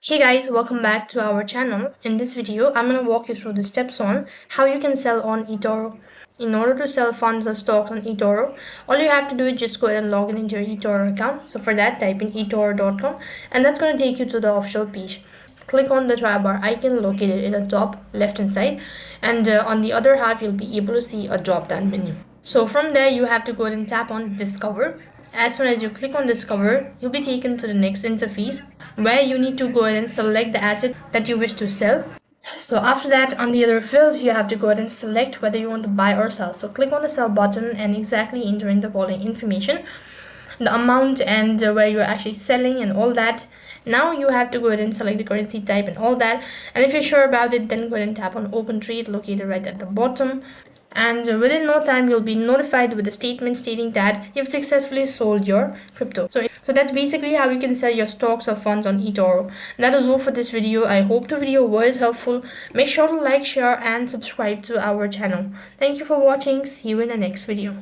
Hey guys, welcome back to our channel. In this video, I'm going to walk you through the steps on how you can sell on eToro. In order to sell funds or stocks on eToro, all you have to do is just go ahead and log in into your eToro account. So for that, type in etoro.com and that's going to take you to the official page. Click on the toolbar icon located in the top left hand side, and on the other half, you'll be able to see a drop down menu. So from there, you have to go ahead and tap on Discover. As soon as you click on Discover, you'll be taken to the next interface where you need to go ahead and select the asset that you wish to sell. So after that, on the other field, you have to go ahead and select whether you want to buy or sell. So click on the sell button and exactly enter in the following information, the amount and where you're actually selling and all that. Now you have to go ahead and select the currency type and all that. And if you're sure about it, then go ahead and tap on Open Trade located right at the bottom. And within no time, you'll be notified with a statement stating that you've successfully sold your crypto. So that's basically how you can sell your stocks or funds on eToro. That is all for this video. I hope the video was helpful. Make sure to like, share, and subscribe to our channel. Thank you for watching. See you in the next video.